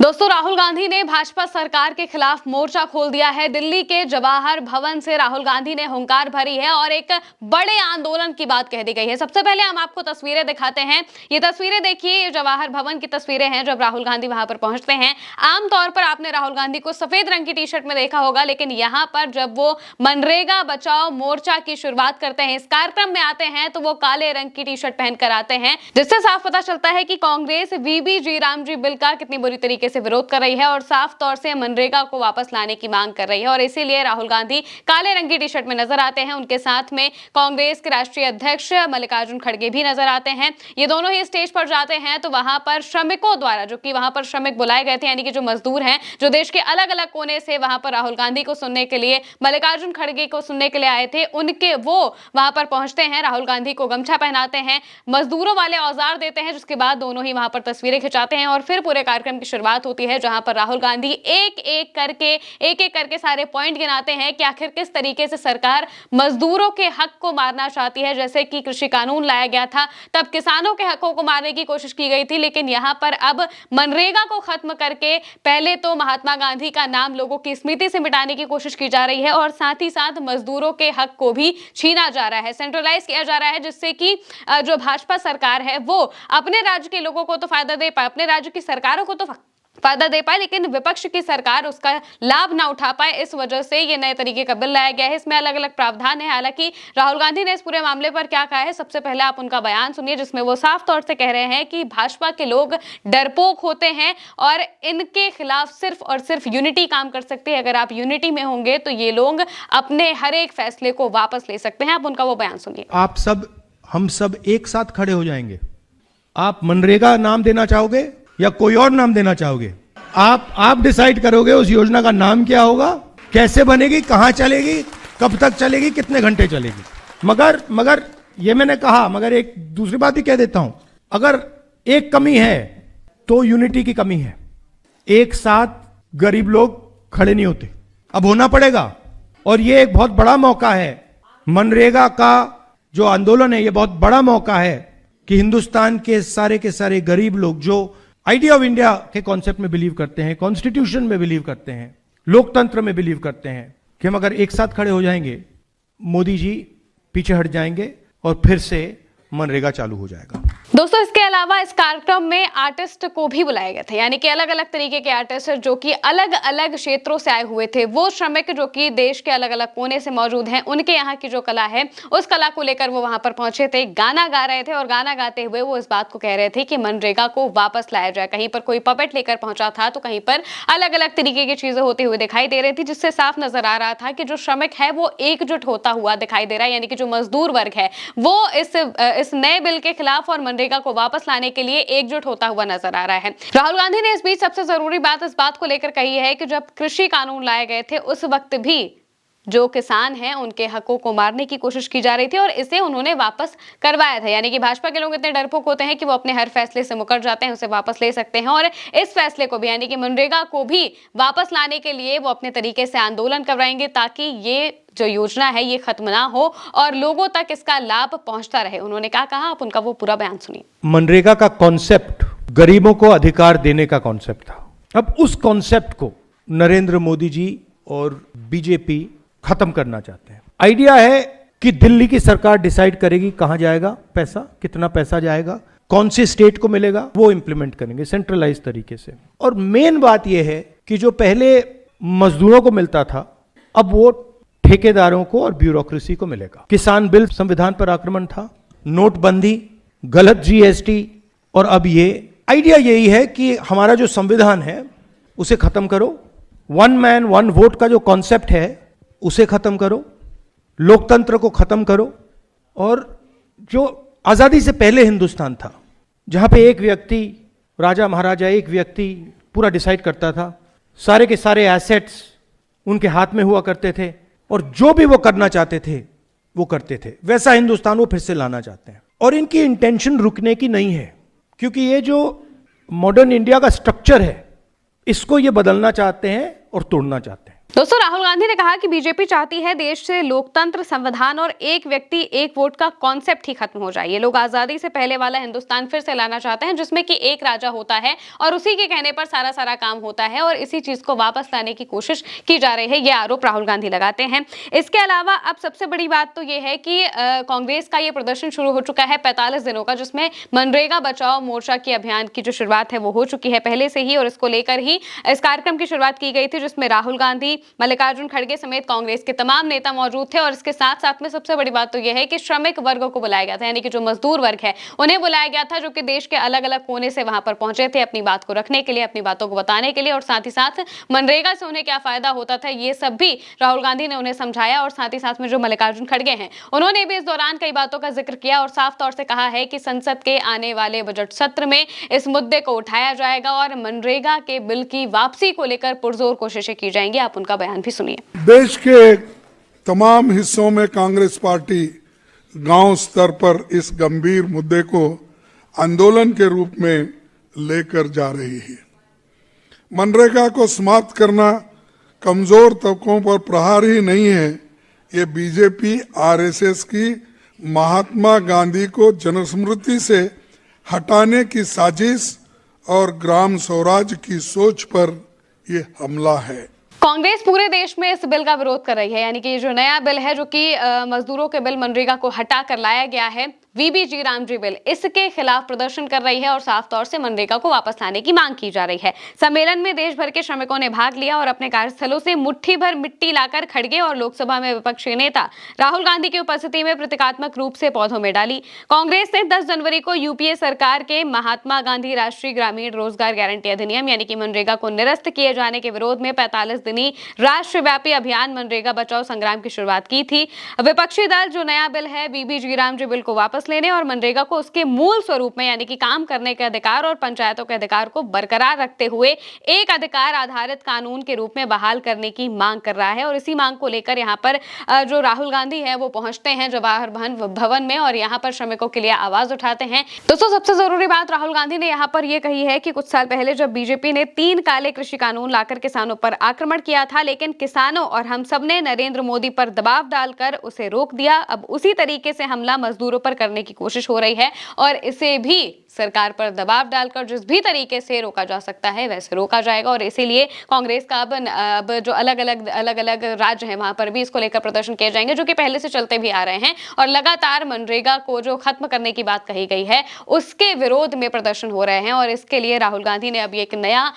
दोस्तों, राहुल गांधी ने भाजपा सरकार के खिलाफ मोर्चा खोल दिया है। दिल्ली के जवाहर भवन से राहुल गांधी ने हुंकार भरी है और एक बड़े आंदोलन की बात कह दी गई है। सबसे पहले हम आपको तस्वीरें दिखाते हैं। ये तस्वीरें देखिए, ये जवाहर भवन की तस्वीरें हैं जब राहुल गांधी वहां पर पहुंचते हैं। आमतौर पर आपने राहुल गांधी को सफेद रंग की टी शर्ट में देखा होगा, लेकिन यहाँ पर जब वो मनरेगा बचाओ मोर्चा की शुरुआत करते हैं, इस कार्यक्रम में आते हैं, तो वो काले रंग की टी शर्ट पहनकर आते हैं, जिससे साफ पता चलता है कि कांग्रेस वीबीजी रामजी बिल का कितनी बुरी तरीके से विरोध कर रही है और साफ तौर से मनरेगा को वापस लाने की मांग कर रही है। और इसीलिए राहुल गांधी काले रंग की टी शर्ट में नजर आते हैं। उनके साथ में कांग्रेस के राष्ट्रीय अध्यक्ष मल्लिकार्जुन खड़गे भी नजर आते हैं। ये दोनों ही स्टेज पर जाते हैं तो वहां पर श्रमिकों द्वारा, जो कि वहां पर श्रमिक बुलाए गए थे, यानी कि जो मजदूर हैं, जो देश के अलग अलग कोने से वहां पर राहुल गांधी को सुनने के लिए, मल्लिकार्जुन खड़गे को सुनने के लिए आए थे, उनके वो वहां पर पहुंचते हैं, राहुल गांधी को गमछा पहनाते हैं, मजदूरों वाले औजार देते हैं, जिसके बाद दोनों ही वहां पर तस्वीरें खिंचाते हैं और फिर पूरे कार्यक्रम की शुरुआत होती है, जहां पर राहुल गांधी एक एक करके सारे पॉइंट गिनाते हैं कि आखिर किस तरीके से सरकार मजदूरों के हक को मारना चाहती है। जैसे कि कृषि कानून लाया गया था, तब किसानों के हकों को मारने की कोशिश की गई थी, लेकिन यहां पर अब मनरेगा को खत्म करके पहले तो महात्मा गांधी का नाम लोगों की स्मृति से मिटाने की कोशिश की जा रही है और साथ ही साथ मजदूरों के हक को भी छीना जा रहा है, सेंट्रलाइज किया जा रहा है, जिससे कि जो भाजपा सरकार है वो अपने राज्य के लोगों को तो फायदा दे पाए, अपने राज्य की सरकारों को तो फायदा दे पाए, लेकिन विपक्ष की सरकार उसका लाभ ना उठा पाए। इस वजह से ये नए तरीके का बिल लाया गया है। इसमें अलग अलग प्रावधान है। हालांकि राहुल गांधी ने इस पूरे मामले पर क्या कहा है, सबसे पहले आप उनका बयान सुनिए, जिसमें वो साफ तौर से कह रहे हैं कि भाजपा के लोग डरपोक होते हैं और इनके खिलाफ सिर्फ और सिर्फ यूनिटी काम कर सकती है। अगर आप यूनिटी में होंगे तो ये लोग अपने हर एक फैसले को वापस ले सकते हैं। आप उनका वो बयान सुनिए। आप सब, हम सब एक साथ खड़े हो जाएंगे। आप मनरेगा नाम देना चाहोगे या कोई और नाम देना चाहोगे? आप डिसाइड करोगे उस योजना का नाम क्या होगा, कैसे बनेगी, कहां चलेगी, कब तक चलेगी, कितने घंटे चलेगी। मगर ये मैंने कहा, मगर एक दूसरी बात ही कह देता हूं, अगर एक कमी है तो यूनिटी की कमी है। एक साथ गरीब लोग खड़े नहीं होते, अब होना पड़ेगा। और ये एक बहुत बड़ा मौका है, मनरेगा का जो आंदोलन है, ये बहुत बड़ा मौका है कि हिंदुस्तान के सारे गरीब लोग जो आइडिया ऑफ इंडिया के कॉन्सेप्ट में बिलीव करते हैं, कॉन्स्टिट्यूशन में बिलीव करते हैं, लोकतंत्र में बिलीव करते हैं, कि हम अगर एक साथ खड़े हो जाएंगे, मोदी जी पीछे हट जाएंगे और फिर से मनरेगा चालू हो जाएगा। दोस्तों, इसके अलावा इस कार्यक्रम में आर्टिस्ट को भी बुलाए गए थे, यानी कि अलग अलग तरीके के आर्टिस्ट जो कि अलग अलग क्षेत्रों से आए हुए थे। वो श्रमिक जो कि देश के अलग अलग कोने से मौजूद हैं, उनके यहाँ की जो कला है, उस कला को लेकर वो वहां पर पहुंचे थे, गाना गा रहे थे और गाना गाते हुए वो इस बात को कह रहे थे कि मनरेगा को वापस लाया जाए। कहीं पर कोई पपेट लेकर पहुंचा था तो कहीं पर अलग अलग तरीके की चीजें होती हुई दिखाई दे रही थी, जिससे साफ नजर आ रहा था कि जो श्रमिक है वो एकजुट होता हुआ दिखाई दे रहा है, यानी कि जो मजदूर वर्ग है वो इस नए बिल के खिलाफ और मनरेगा को वापस लाने के लिए एकजुट होता हुआ नजर आ रहा है। राहुल गांधी ने इस बीच सबसे जरूरी बात इस बात को लेकर कही है कि जब कृषि कानून लाए गए थे, उस वक्त भी जो किसान हैं उनके हकों को मारने की कोशिश की जा रही थी और इसे उन्होंने वापस करवाया था। यानी कि भाजपा के लोग इतने डरपोक होते हैं कि वो अपने हर फैसले से मुकर जाते हैं, उसे वापस ले सकते हैं और इस फैसले को भी, यानी कि मनरेगा को भी वापस लाने के लिए वो अपने तरीके से आंदोलन करवाएंगे, ताकि ये जो योजना है ये खत्म ना हो और लोगों तक इसका लाभ पहुंचता रहे। उन्होंने क्या कहा, आप उनका वो पूरा बयान सुनिए। मनरेगा का कॉन्सेप्ट गरीबों को अधिकार देने का कॉन्सेप्ट था। अब उस कॉन्सेप्ट को नरेंद्र मोदी जी और बीजेपी खत्म करना चाहते हैं। आइडिया है कि दिल्ली की सरकार डिसाइड करेगी कहां जाएगा पैसा, कितना पैसा जाएगा, कौन सी स्टेट को मिलेगा, वो इंप्लीमेंट करेंगे सेंट्रलाइज तरीके से। और मेन बात यह है कि जो पहले मजदूरों को मिलता था, अब वो ठेकेदारों को और ब्यूरोक्रेसी को मिलेगा। किसान बिल संविधान पर आक्रमण था, नोटबंदी, गलत जीएसटी, और अब ये आइडिया यही है कि हमारा जो संविधान है उसे खत्म करो, वन मैन वन वोट का जो कॉन्सेप्ट है उसे खत्म करो, लोकतंत्र को खत्म करो। और जो आजादी से पहले हिंदुस्तान था, जहां पे एक व्यक्ति, राजा महाराजा, एक व्यक्ति पूरा डिसाइड करता था, सारे के सारे एसेट्स उनके हाथ में हुआ करते थे और जो भी वो करना चाहते थे वो करते थे, वैसा हिंदुस्तान वो फिर से लाना चाहते हैं। और इनकी इंटेंशन रुकने की नहीं है, क्योंकि ये जो मॉडर्न इंडिया का स्ट्रक्चर है इसको ये बदलना चाहते हैं और तोड़ना चाहते हैं। दोस्तों, राहुल गांधी ने कहा कि बीजेपी चाहती है देश से लोकतंत्र, संविधान और एक व्यक्ति एक वोट का कॉन्सेप्ट ही खत्म हो जाए। ये लोग आजादी से पहले वाला हिंदुस्तान फिर से लाना चाहते हैं, जिसमें कि एक राजा होता है और उसी के कहने पर सारा काम होता है, और इसी चीज को वापस लाने की कोशिश की जा रही है। ये आरोप राहुल गांधी लगाते हैं। इसके अलावा अब सबसे बड़ी बात तो ये है कि कांग्रेस का ये प्रदर्शन शुरू हो चुका है 45 दिनों का, जिसमें मनरेगा बचाओ मोर्चा की अभियान की जो शुरुआत है वो हो चुकी है पहले से ही, और इसको लेकर ही इस कार्यक्रम की शुरुआत की गई थी, जिसमें राहुल गांधी, मल्लिकार्जुन खड़गे समेत कांग्रेस के तमाम नेता मौजूद थे। और इसके साथ साथ में सबसे बड़ी बात तो यह है कि श्रमिक वर्ग को बुलाया गया था, यानी कि जो मजदूर वर्ग है उन्हें बुलाया गया था, जो कि देश के अलग अलग कोने से वहां पर पहुंचे थे अपनी बात को रखने के लिए, अपनी बातों को बताने के लिए, और साथ ही साथ मनरेगा से उन्हें क्या फायदा होता था ये सब भी राहुल गांधी ने उन्हें समझाया। और साथ ही साथ में जो मल्लिकार्जुन खड़गे हैं उन्होंने भी इस दौरान कई बातों का जिक्र किया और साफ तौर से कहा है कि संसद के आने वाले बजट सत्र में इस मुद्दे को उठाया जाएगा और मनरेगा के बिल की वापसी को लेकर पुरजोर कोशिशें की जाएंगी। आप उनका बयान भी सुनिए। देश के तमाम हिस्सों में कांग्रेस पार्टी गांव स्तर पर इस गंभीर मुद्दे को आंदोलन के रूप में लेकर जा रही है। मनरेगा को समाप्त करना कमजोर तबकों पर प्रहार ही नहीं है, ये बीजेपी आरएसएस की महात्मा गांधी को जनस्मृति से हटाने की साजिश और ग्राम स्वराज की सोच पर ये हमला है। कांग्रेस पूरे देश में इस बिल का विरोध कर रही है, यानी कि ये जो नया बिल है जो कि मजदूरों के बिल मनरेगा को हटा कर लाया गया है, वीबीजी रामजी बिल, इसके खिलाफ प्रदर्शन कर रही है और साफ तौर से मनरेगा को वापस लाने की मांग की जा रही है। सम्मेलन में देश भर के श्रमिकों ने भाग लिया और अपने कार्यस्थलों से मुट्ठी भर मिट्टी लाकर खड़गे और लोकसभा में विपक्षी नेता राहुल गांधी की उपस्थिति में प्रतीकात्मक रूप से पौधों में डाली। कांग्रेस ने 10 जनवरी को यूपीए सरकार के महात्मा गांधी राष्ट्रीय ग्रामीण रोजगार गारंटी अधिनियम यानी कि मनरेगा को निरस्त किए जाने के विरोध में 45 दिनी राष्ट्रव्यापी अभियान मनरेगा बचाओ संग्राम की शुरुआत की थी। विपक्षी दल जो नया बिल है वीबीजी रामजी बिल को वापस लेने और मनरेगा को उसके मूल स्वरूप में यानी कि काम करने के अधिकार और पंचायतों के अधिकार को बरकरार रखते हुए एक अधिकार आधारित कानून के रूप में बहाल करने की मांग कर रहा है। और इसी मांग को लेकर यहाँ पर जो राहुल गांधी है वो पहुंचते हैं जवाहर भवन में और यहाँ पर श्रमिकों के लिए आवाज उठाते हैं। दोस्तों, सबसे जरूरी बात राहुल गांधी ने यहाँ पर यह कही है कि कुछ साल पहले जब बीजेपी ने 3 काले कृषि कानून लाकर किसानों पर आक्रमण किया था, लेकिन किसानों और हम सब ने नरेंद्र मोदी पर दबाव डालकर उसे रोक दिया। अब उसी तरीके से हमला मजदूरों पर करने की कोशिश हो रही है और इसे भी सरकार पर दबाव डालकर जिस भी तरीके से रोका जा सकता है वैसे रोका जाएगा। और इसीलिए कांग्रेस का अब जो अलग अलग राज्य है वहां पर भी इसको लेकर प्रदर्शन किए जाएंगे, जो कि पहले से चलते भी आ रहे हैं। और लगातार मनरेगा को जो खत्म करने की बात कही गई है उसके विरोध में प्रदर्शन हो रहे हैं। और इसके लिए राहुल गांधी ने अभी एक नया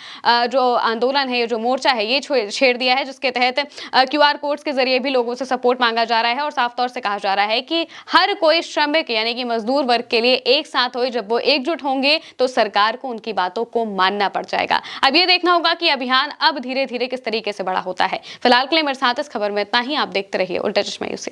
जो आंदोलन है, जो मोर्चा है, ये छेड़ दिया है, जिसके तहत QR कोड्स के जरिए भी लोगों से सपोर्ट मांगा जा रहा है। और साफ तौर से कहा जा रहा है कि हर कोई श्रमिक यानी कि मजदूर वर्ग के लिए एक साथ हो, जब वो एकजुट होंगे तो सरकार को उनकी बातों को मानना पड़ जाएगा। अब ये देखना होगा कि अभियान अब धीरे धीरे किस तरीके से बड़ा होता है। फिलहाल के लिए मेरे साथ इस खबर में इतना ही। आप देखते रहिए उल्टा चश्मा यूसी।